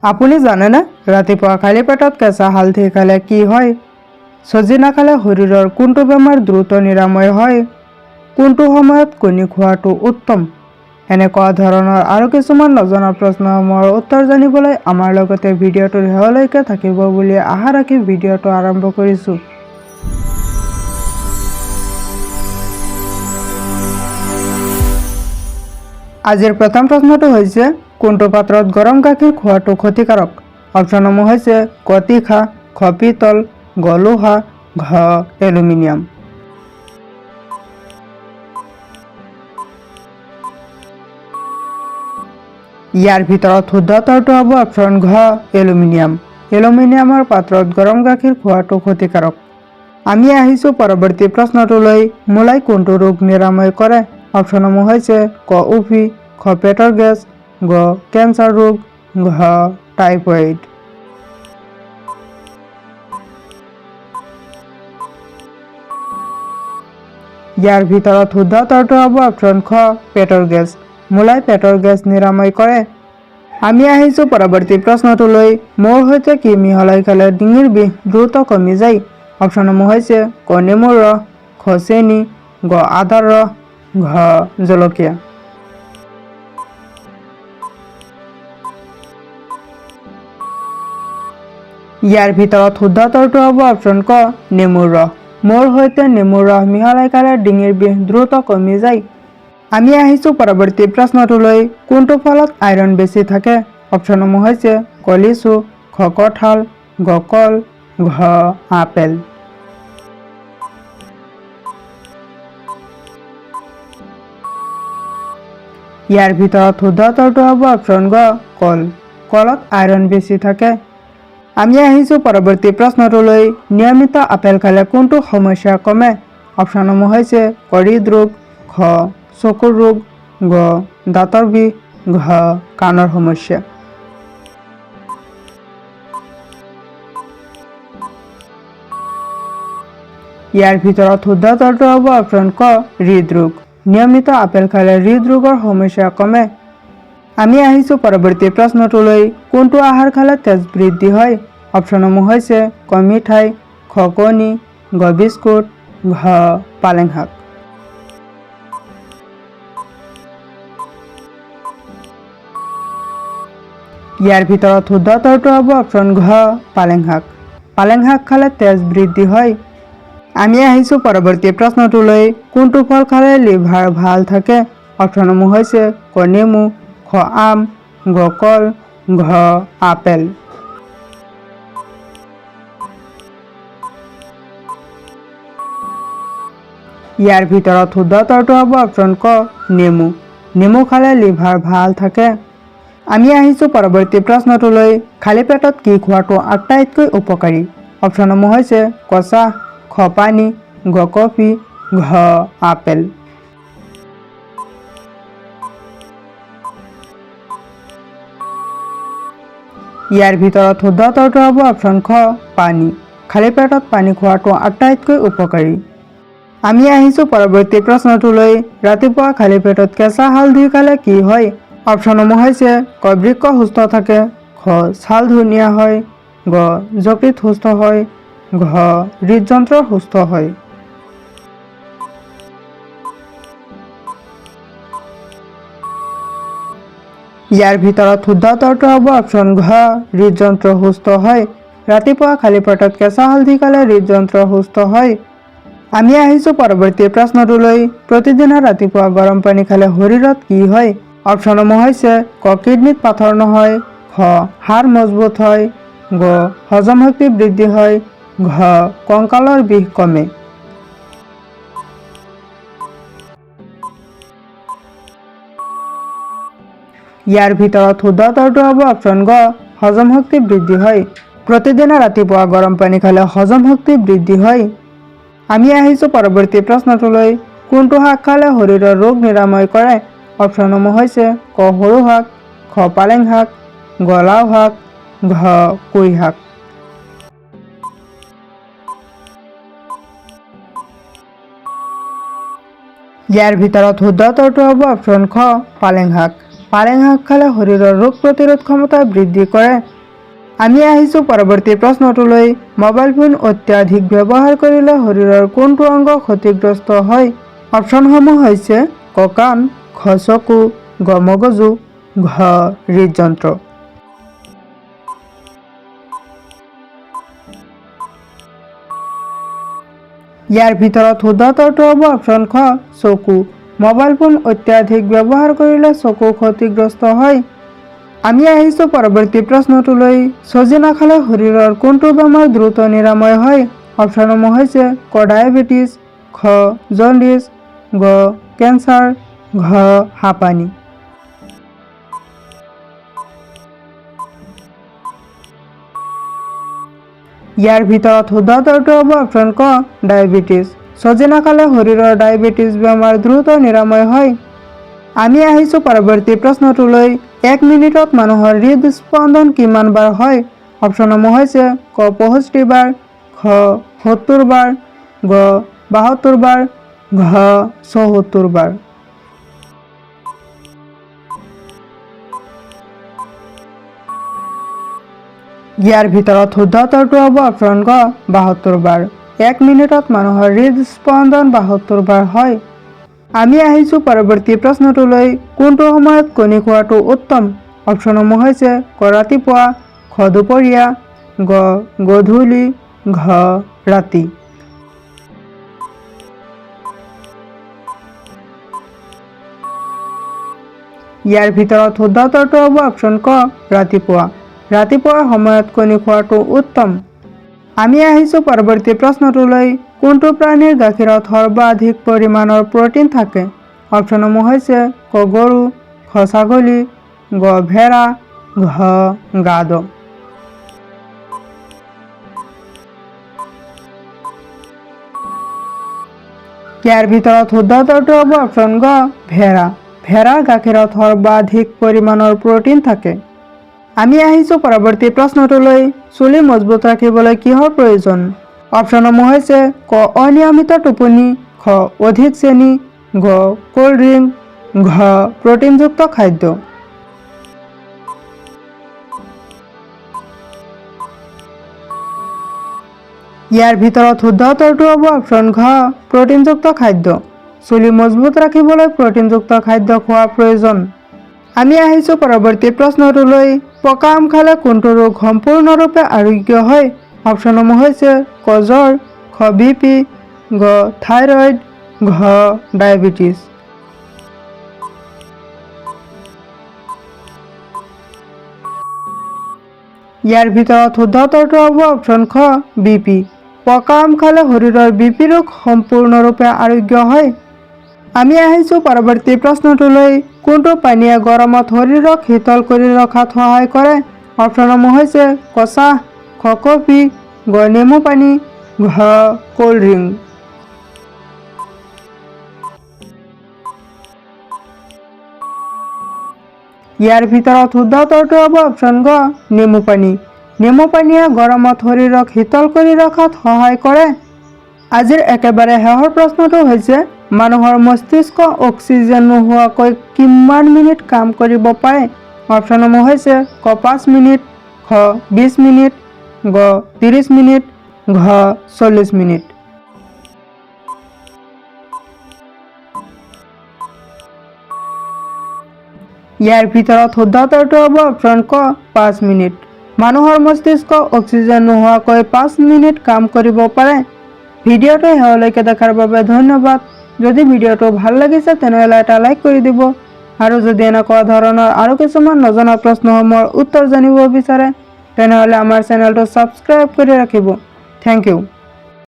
আপুনি জানেনে ৰাতিপুৱা খালী পেটত কেঁচা হালধি খালে কি হয়? সজিনা খালে শৰীৰৰ কোনটো বেমাৰ দ্ৰুত নিৰাময় হয়? কোনটো সময়ত কণী খোৱাটো উত্তম? এনেকুৱা ধৰণৰ আৰু কিছুমান নজনা প্ৰশ্নসমূহৰ উত্তৰ জানিবলৈ আমাৰ লগতে ভিডিঅ'টোৰ শেষলৈকে থাকিব বুলি আশা ৰাখি ভিডিঅ'টো আৰম্ভ কৰিছোঁ। আজিৰ প্ৰথম প্ৰশ্নটো হৈছে কোনটো পাত্ৰত গৰম গাখীৰ খোৱাটো ক্ষতিকাৰক? অপশ্যনসমূহ হৈছে ক তীখা, খ পিতল, গ লোহা, ঘ এলুমিনিয়াম। ইয়াৰ ভিতৰত শুদ্ধ উত্তৰটো হ'ব অপশ্যন ঘ এলুমিনিয়াম। এলুমিনিয়ামৰ পাত্ৰত গৰম গাখীৰ খোৱাটো ক্ষতিকাৰক। আমি আহিছোঁ পৰৱৰ্তী প্ৰশ্নটোলৈ। মূলাই কোনটো ৰোগ নিৰাময় কৰে? অপশ্যনসমূহ হৈছে ক উফি, খ পেটৰ গেছ, গ কেঞ্চাৰ ৰোগ, ঘ টাইফয়েড। ইয়াৰ ভিতৰত শুদ্ধ উত্তৰটো হ'ব অপশ্যন খ পেটৰ গেছ। মূলাই পেটৰ গেছ নিৰাময় কৰে। আমি আহিছোঁ পৰৱৰ্তী প্ৰশ্নটোলৈ। মৌৰ সৈতে কি মিহলাই খালে ডিঙিৰ বিষ দ্ৰুত কমি যায়? অপশ্যনসমূহ হৈছে ক নেমুৰ ৰস, খ চেনি, গ আদাৰ ৰস, ঘ জলকীয়া। ইয়াৰ ভিতৰত শুদ্ধ উত্তৰটো হ'ব অপশ্যন ক নেমুৰ ৰস। মৌৰ সৈতে নেমুৰ ৰস মিহলাই খালে ডিঙিৰ বিষ দ্ৰুত কমি যায়। আমি আহিছোঁ পৰৱৰ্তী প্ৰশ্নটোলৈ। কোনটো ফলত আইৰণ বেছি থাকে? অপশ্যনসমূহ হৈছে ক লিচু, খ কঁঠাল, গ কল, ঘ আপেল। ইয়াৰ ভিতৰত শুদ্ধ উত্তৰটো হ'ব অপশ্যন গ কল। কলত আইৰণ বেছি থাকে। আমি আহিছোঁ পৰৱৰ্তী প্ৰশ্নটোলৈ। নিয়মিত আপেল খালে কোনটো সমস্যা কমে? অপশ্যনসমূহ হৈছে ক হৃদৰোগ, খ চকুৰ ৰোগ, গ দাঁতৰ বিষ, ঘ কাণৰ সমস্যা। ইয়াৰ ভিতৰত শুদ্ধ উত্তৰটো হ'ব অপশ্যন ক হৃদৰোগ। নিয়মিত আপেল খালে হৃদৰোগৰ সমস্যা কমে। আমি আহিছোঁ পৰৱৰ্তী প্ৰশ্নটোলৈ। কোনটো আহাৰ খালে তেজ বৃদ্ধি হয়? অপশ্যনসমূহ হৈছে ক মিঠাই, খ কণী, গ বিস্কুট, ঘ পালেং শাক। ইয়াৰ ভিতৰত শুদ্ধ উত্তৰটো হ'ব অপশ্যন ঘ পালেং শাক। পালেং শাক খালে তেজ বৃদ্ধি হয়। আমি আহিছোঁ পৰৱৰ্তী প্ৰশ্নটোলৈ। কোনটো ফল খালে লিভাৰ ভাল থাকে? অপশ্যনসমূহ হৈছে ক নেমু, খ আম, গ কল, ঘ আপেল। ইয়াৰ ভিতৰত শুদ্ধ উত্তৰটো হ'ব অপশ্যন ক নেমু। নেমু খালে লিভাৰ ভাল থাকে। আমি আহিছোঁ পৰৱৰ্তী প্ৰশ্নটোলৈ। খালী পেটত কি খোৱাটো আটাইতকৈ উপকাৰী? অপশ্যনসমূহ হৈছে ক চাহ, খ পানী, গ কফি, ঘ আপেল। ইয়াৰ ভিতৰত শুদ্ধ উত্তৰটো হ'ব অপশ্যন খ পানী। খালী পেটত পানী খোৱাটো আটাইতকৈ উপকাৰী। আমি আহিছোঁ পৰৱৰ্তী প্ৰশ্নটোলৈ। ৰাতিপুৱা খালী পেটত কেঁচা হালধি খালে কি হয়? অপশ্যনসমূহ হৈছে ক বৃক্ক সুস্থ থাকে, খ ছাল ধুনীয়া হয়, গ যকৃত সুস্থ হয়, ঘ হৃদযন্ত্ৰ সুস্থ হয়। ইয়াৰ ভিতৰত শুদ্ধ উত্তৰটো হ'ব অপশ্যন ঘ হৃদযন্ত্ৰ সুস্থ হয়। ৰাতিপুৱা খালী পেটত কেঁচা হালধি খালে হৃদযন্ত্ৰ সুস্থ হয়। আমি আহিছোঁ পৰৱৰ্তী প্ৰশ্নটোলৈ। প্ৰতিদিনে ৰাতিপুৱা গৰম পানী খালে শৰীৰত কি হয়? অপশ্যনসমূহ হৈছে ক কিডনীত পাথৰ নহয়, খ হাড় মজবুত হয়, গ হজম শক্তি বৃদ্ধি হয়, ঘ কঁকালৰ বিষ কমে। ইয়াৰ ভিতৰত শুদ্ধ উত্তৰটো হ'ব অপশ্যন গ হজম শক্তি বৃদ্ধি হয়। প্ৰতিদিনে ৰাতিপুৱা গৰম পানী খালে হজম শক্তি বৃদ্ধি হয়। আমি আহিছোঁ পৰৱৰ্তী প্ৰশ্নটোলৈ। কোনটো শাক খালে শৰীৰৰ ৰোগ নিৰাময় কৰে? অপশ্যনসমূহ হৈছে ক সৰু শাক, খ পালেং শাক, গ লাও শাক, ঘ কুই শাক। ইয়াৰ ভিতৰত শুদ্ধ উত্তৰটো হ'ব অপশ্যন খ পালেং শাক। পালেং শাক খালে শৰীৰৰ ৰোগ প্ৰতিৰোধ ক্ষমতা বৃদ্ধি কৰে। আমি আহিছোঁ পৰৱৰ্তী প্ৰশ্নটোলৈ। মোবাইল ফোন অত্যাধিক ব্যৱহাৰ কৰিলে শৰীৰৰ কোনটো অংগ ক্ষতিগ্ৰস্ত হয়? অপশ্যনসমূহ হৈছে ক কাণ, খ চকু, গ মগজু, ঘ হৃদযন্ত্ৰ। ইয়াৰ ভিতৰত শুদ্ধ উত্তৰটো হ'ব অপশ্যন খ চকু। মোবাইল ফোন অত্যাধিক ব্যৱহাৰ কৰিলে চকু ক্ষতিগ্ৰস্ত হয়। আমি আহিছোঁ পৰৱৰ্তী প্ৰশ্নটোলৈ। সজিনা খালে শৰীৰৰ কোনটো বেমাৰ দ্ৰুত নিৰাময় হয়? অপশ্যনসমূহ হৈছে ক ডায়েবেটিছ, খ জণ্ডিছ, গ কেঞ্চাৰ, ঘ হাঁপানি। ইয়াৰ ভিতৰত শুদ্ধ উত্তৰটো হ'ব অপশ্যন ক ডায়েবেটিছ। সজিনা খালে শৰীৰৰ ডায়েবেটিছ বেমাৰ দ্ৰুত নিৰাময় হয়। আমি আহিছোঁ পৰৱৰ্তী প্ৰশ্নটোলৈ। 1 মিনিটত মানুহৰ হৃদস্পন্দন কিমান বাৰ হয়? অপশ্যনসমূহ হৈছে ক 65 বাৰ, খ 70 বাৰ, গ 72 বাৰ, ঘ 74 বাৰ। ইয়াৰ ভিতৰত শুদ্ধ উত্তৰটো হ'ব অপশ্যন গ 72 বাৰ। 1 মিনিটত মানুহৰ হৃদস্পন্দন 72 বাৰ হয়। আমি আহিছোঁ পৰৱৰ্তী প্ৰশ্নটোলৈ। কোনটো সময়ত কণী খোৱাটো উত্তম? অপশ্যনসমূহ হৈছে ক ৰাতিপুৱা, খ দুপৰীয়া, গ গধূলি, ঘ ৰাতি। ইয়াৰ ভিতৰত শুদ্ধ উত্তৰটো হ'ব অপশ্যন ক ৰাতিপুৱা। ৰাতিপুৱাৰ সময়ত কণী খোৱাটো উত্তম। আমি আহিছোঁ পৰৱৰ্তী প্ৰশ্নটোলৈ। কোনটো প্ৰাণীৰ গাখীৰত সৰ্বাধিক পৰিমাণৰ প্ৰ'টিন থাকে? অপশ্যনসমূহ হৈছে ক গৰু, খ ছাগলী, গ ভেড়া, ঘ গাধ। ইয়াৰ ভিতৰত শুদ্ধ উত্তৰটো হ'ব অপশ্যন গ ভেড়া। ভেড়াৰ গাখীৰত সৰ্বাধিক পৰিমাণৰ প্ৰ'টিন থাকে। আমি আহিছোঁ পৰৱৰ্তী প্ৰশ্নটোলৈ। চুলি মজবুত ৰাখিবলৈ কিহৰ প্ৰয়োজন? অপশ্যনসমূহ হৈছে ক অনিয়মিত টোপনি, খ অধিক চেনি, গ কোল্ড ড্ৰিংক, ঘ প্ৰ'টিনযুক্ত খাদ্য। ইয়াৰ ভিতৰত শুদ্ধ উত্তৰটো হ'ব অপশ্যন ঘ প্ৰ'টিনযুক্ত খাদ্য। চুলি মজবুত ৰাখিবলৈ প্ৰ'টিনযুক্ত খাদ্য খোৱা প্ৰয়োজন। আমি আহিছোঁ পৰৱৰ্তী প্ৰশ্নটোলৈ। পকা আম খালে কোনটো ৰোগ সম্পূৰ্ণৰূপে আৰোগ্য হয়? অপশ্যনসমূহ হৈছে ক জ্বৰ, খ বিপি, গ থাইৰয়ড, ঘ ডায়েবেটিছ। ইয়াৰ ভিতৰত শুদ্ধ উত্তৰটো হ'ব অপশ্যন খ বিপি। পকা আম খালে শৰীৰৰ বিপি ৰোগ সম্পূৰ্ণৰূপে আৰোগ্য হয়। আমি আহিছোঁ পৰৱৰ্তী প্ৰশ্নটোলৈ। কোনটো পানীয়ে গৰমত শৰীৰক শীতল কৰি ৰখাত সহায় কৰে? অপশ্যনসমূহ হৈছে ক চাহ, খ কফি, গ নেমু পানী, ঘ কোল্ড ড্ৰিংক। ইয়াৰ ভিতৰত শুদ্ধ উত্তৰটো হ'ব অপশ্যন গ নেমু পানী। নেমু পানীয়ে গৰমত শৰীৰক শীতল কৰি ৰখাত সহায় কৰে। আজিৰ একেবাৰে শেষৰ প্ৰশ্নটো হৈছে মানুহৰ মস্তিষ্ক অক্সিজেন নোহোৱাকৈ কিমান মিনিট কাম কৰিব পাৰে? অপশ্যনসমূহ হৈছে ক 5 মিনিট, খ 20 মিনিট, গ 30 মিনিট, ঘ 40 মিনিট। ইয়াৰ ভিতৰত শুদ্ধ উত্তৰটো হ'ব অপশ্যন ক 5 মিনিট। মানুহৰ মস্তিষ্ক অক্সিজেন নোহোৱাকৈ 5 মিনিট কাম কৰিব পাৰে। ভিডিঅ'টো শেষলৈকে দেখাৰ বাবে ধন্যবাদ। যদি ভিডিঅ'টো ভাল লাগিছে তেনেহ'লে এটা লাইক কৰি দিব আৰু যদি এনেকুৱা ধৰণৰ আৰু কিছুমান নজনা প্ৰশ্নসমূহৰ উত্তৰ জানিব বিচাৰে তেনেহ'লে আমাৰ চেনেলটো ছাবস্ক্ৰাইব কৰি ৰাখিব। Thank U.